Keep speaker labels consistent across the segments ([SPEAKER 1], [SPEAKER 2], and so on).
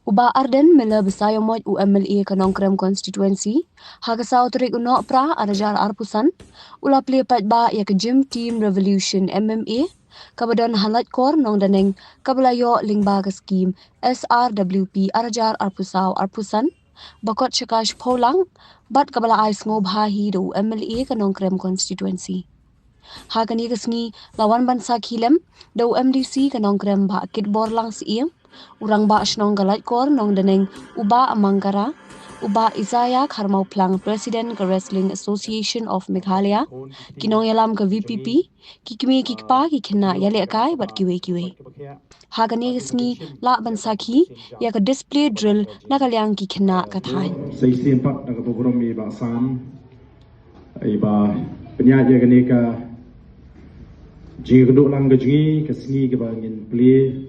[SPEAKER 1] Uba Arden mela besayo moj UMLA kanongkrem constituency hagasau terik unok pra arajar arpusan ula pli pat ba ya ke gym team revolution MMA kabadan halat kor nong daneng kabelayo lingba ke skim SRWP arajar arpusan bakot chakash polang bat kabala ais ngobha hi do UMLA kanongkrem constituency Hagani kesni lawan bansa khilem do MDC kanongkrem ba kit borlang siem urang ba shnong galat kor nong deneng uba amangkara uba Isaya Kharmau Plang President ke Wrestling Association of Meghalaya kinong yalam ke VPP kikmi kikpa kikena yale kai bat kiwe Hagani kesni la bansa khi ya ke display drill nakalyang kikena kathain
[SPEAKER 2] sei sempat nak program ni ba sam ai ba penyaja gani ka jing duk lang gajungi kesni ke ba ngin play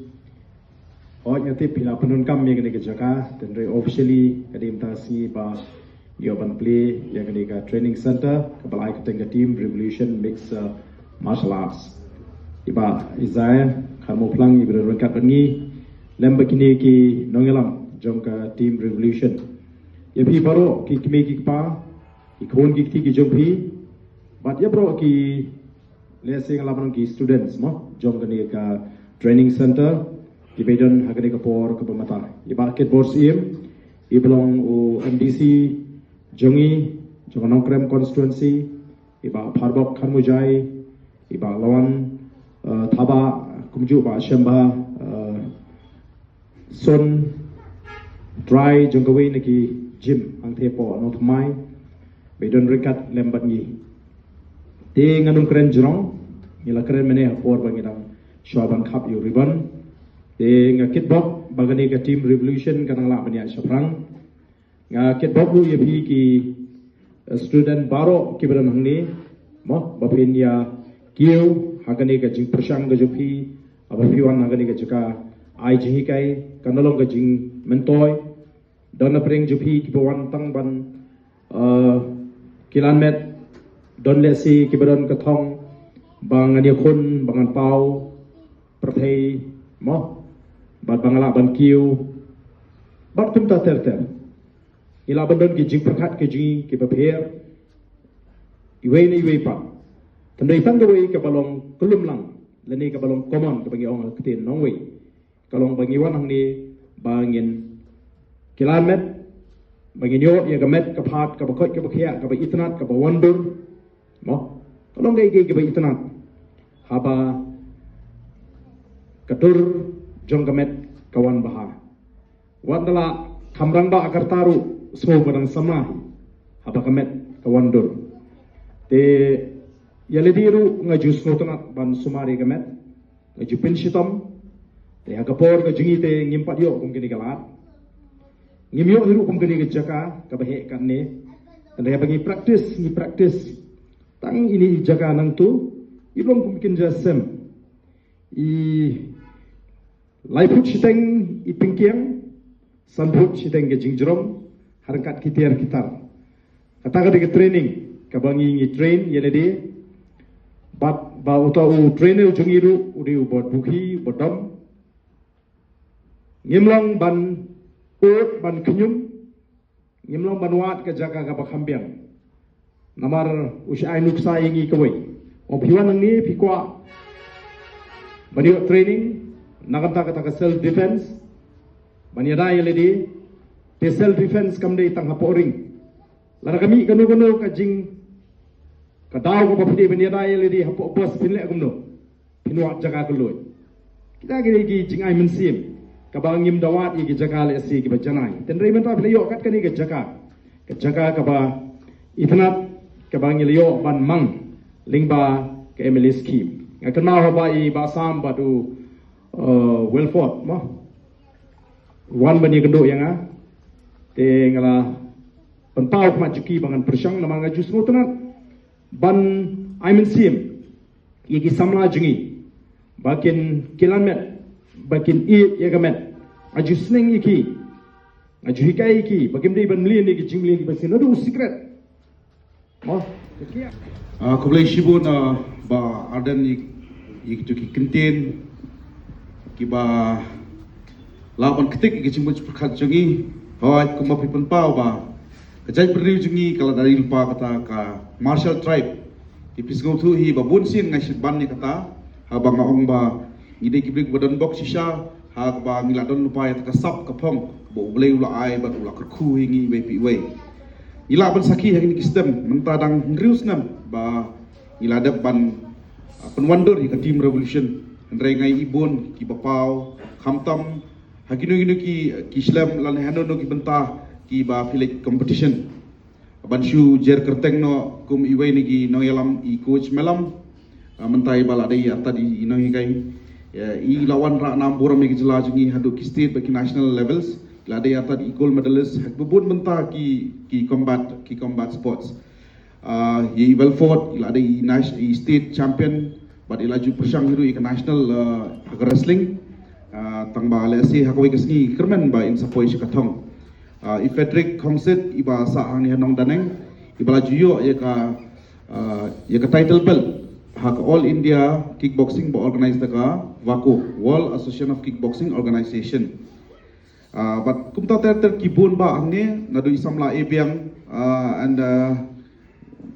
[SPEAKER 2] Hanya tip pila penun kami yang kena jaga dan officially kadim tasi ba yoban play yang kena training center kebalai ketengah team Revolution Mixed Martial Arts. Iba Isaiah kamu pulang ibu rengkat bengi lembek kini ki nongelam jom ke team Revolution. Ya pi baru ki kami ki pa ki kon ki ti ki jom pi, but ya bro ki lesing laban ki students mo jom kena ke training center. Ibedon hagani kapor ke pemata. Iba kitboard sim, ibelong u MDC jongi, jonganongkrem constituency, iba pharbok khanmujai, iba lawan thaba kumju ba shamba son dry jonggawi naki gym angthepo anotmai, bedon rekat lembat ni. Te nganung keren jrong, nila keren mene hapor bangidang shwaban khap yu ribbon. Nga kitbok bagani ka team Revolution kanang la banya saprang nga kitbok lu yebi ki student baro kibran hangni mo bapin ya kiu hagani ka jing prashang ga jupi abapiwan hagani ka jaka ai jihi kai kanalong ka jing mentoy dona pring jupi ki bawan tang ban kilomet don lesi kibran ka thong bang ani khun bangan pau prathei mo bat bangala ban kiu bat tum ta ter ila bandon ki jing prakhat ki ji ki bapher iwe ni iwe pa tandai tang we ka balong kulum lang lani ka balong common ka bagi ong kitin nong we kalong bagi wan hang ni bangin kilomet bagi yo ya gamet ka phat ka bakot ka bakhya ka ba itnat ka ba wandur mo kalong gai ka ba itnat haba katur jong gamet kawan baha wadala kamrang ba akar taru semua barang sama haba gamet kawan dur te yalediru ngaju snotonat ban sumari gamet ngaju pinshitom te agapor ngajungi te ngimpat yo kum kini galat ngimyo hiru kum kini gejaka kabahe kanne anda bagi praktis tang ini jaga nang tu iblong kum kin jasem Laiput siteng ipingkiang, sambut siteng ke jingjrom, harangkat kitiar kitar. Katakan ke training, kabangi ngi train yele de, bat ba utau trainer jungiru udi ubot buki bodom, ngimlang ban ut ban kenyum, ngimlang ban wat ke jaga ka bakhambiang. Namar usai nuksa ingi kawai. Opiwan ngi pikwa. Bani training nakanta kata self defense bani ada yeledi te self defense kamde tang haporing lara kami kanu ka jing ka daw ko bapidi bani ada yeledi hapo bos pinle kumno pinwa jaga kuloi kita gini gi jing ai mensim ka bangim dawat gi jaga le si gi bajanai ten rei menta pleyo kat kani gi jaga ka ba itnat ka bangil yo ban mang lingba ke emily scheme ngakana ba I basam batu welford mo wan bani gendo yang te ngala pentau ma juki bangan persang nama ngaju smotanat ban aimen sim yegi samla jungi bakin kilamet bakin I yagamet aju sneng iki aju hikai iki bakim dei ban mlin iki jingli iki basin adu secret mo
[SPEAKER 3] kublai shibun ba Arden ik juki kentin
[SPEAKER 2] kiba lawan ketik ke cimbut perkat jungi hoi kuma pipun pau ba kajai beriu jungi kalau dari lupa kata ka Marshall tribe ipis go tu hi babun sin ngai ban ni kata ha ba ngaong ba ngide kibrik badan bok sisa ha ba ngila don lupa ya ka sap ka phong bo blei ula ai ba ula kerku hingi we pi we ila ban saki hari ni kisdem mentadang ngrius nam ba ila dep ban penwandur hi ka team revolution ndrai ngai ibon ki bapau khamtam hakino gino ki islam lan hano no ki benta ki ba filik competition banshu jer kerteng no kum iwai ni gi no yalam I coach melam mentai bala dai atta di no hi kai I lawan ra nam boram ki jela jungi hadu ki state ba ki national levels la dai atta di gold medalist hak bubun benta ki combat sports ye well fought la dai national state champion but ilaju persang hiru I national wrestling tang ba le si hakoi kesni kermen ba in sapoi shikathong I Frederick Komsit iba sa ang ni hanong daneng ibala juyo ye ka title belt hak all India kickboxing ba organize ka WAKO World Association of Kickboxing Organization but kumta ter kibun ba ang ni nadu isamla ebiang and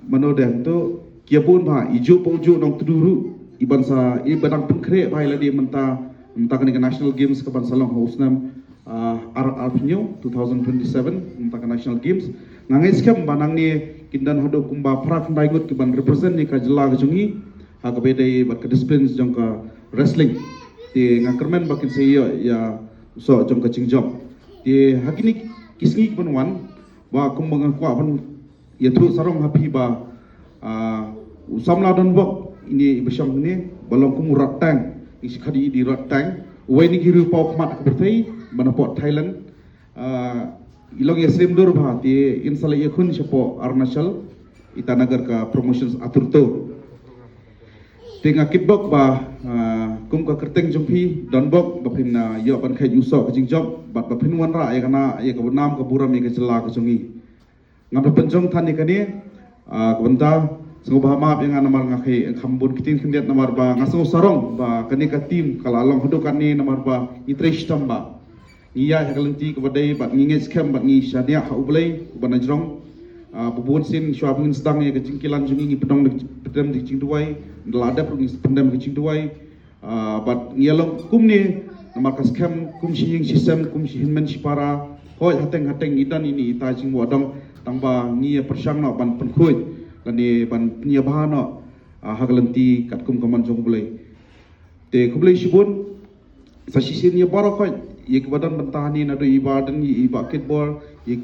[SPEAKER 2] manodem to kiabun ba ijo pongjo nong tuduru iban sa ibadang pengkre ba ila di menta ke National Games ke Bansalong host nam RRPNyo 2027 ke National Games ngangai skam banang ni kindan hodo kumba prak baingut ke ban represent ni ka jela ke jungi ha ke bedai bat ke disciplines jong ka wrestling ti ngakermen bakin se ya so jong ka chingjom ti hakini kisni banwan ba kum mangakwa ban ya tru sarong happy ba usamla don bok ini besyam ni balong kum ratang iskadi di ratang wai ni giru pop mat bertai manapot Thailand ilong yasrim dur bha ti insala yakun chapo Arunachal itanagar ka promotions aturto tinga kickbox ba kum ka kerteng jompi donbok bapin yo ban khai uso ka jingjob bat bapin wan ra ya kana ya ka nam ka buram ya ka jela ka jungi ngam penjong than ni kani ka banta Sungguh maaf yang namar ngakai kambun kitin kendiat namar ba ngasung sarong ba kani ka tim kala long hudukan ni namar ba itresh tamba iya hakalenti kebadai bat nginget scam bat ngi syania ha ublai bana jrong bubun sin syapingin sedang ya kecingkilan jungi ngi pedong pedam di cingduai ndelada pro ngi pendam ke cingduai bat ngialong kum ni namar ka scam kum shing system kum shi hinmen shipara hoi hateng idan ini ita jing wadong tangba ngi persang no ban penkhoi lani ban penyabahana hagalenti kat kum kaman jong bulai te kubulai shibun sa sisin ya barakoi ye kebadan bentani nado ibadan ye iba kitball ye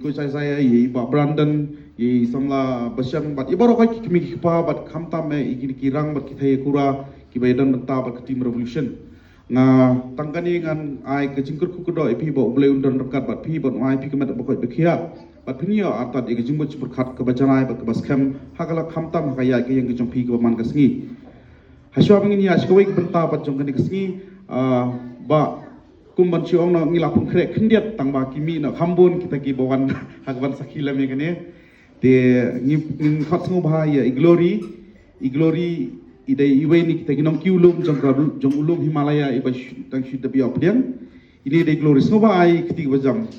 [SPEAKER 2] ko saya ye iba Brandon ye samla basyang bat ibarakoi kimi kipa bat khamtam me igini kirang bat kithai kura kibadan benta bat tim revolution nga tangkani ngan ai ke jingkur ku do pi bo bulai undon rekat bat pi bat ai pi kemat bokoi bekhia bat pinia atat ye jingmut berkat ke bajanai bat ke baskem hagala khamtam hakaya ke yang ke jompi ke man kesngi haswa mengini askoi ke benta bat jong kani kesngi ba kumban chiong no ngila pun krek kendiat tangba kimi no khambun kita ki bawan hagwan sakila me kene te ngin khat sngo bahaya iglori idai iwe ni kita ginong kiulum jong ulum Himalaya iba tang syuda biya pediang ini dai glori sngo bahai ketik bajam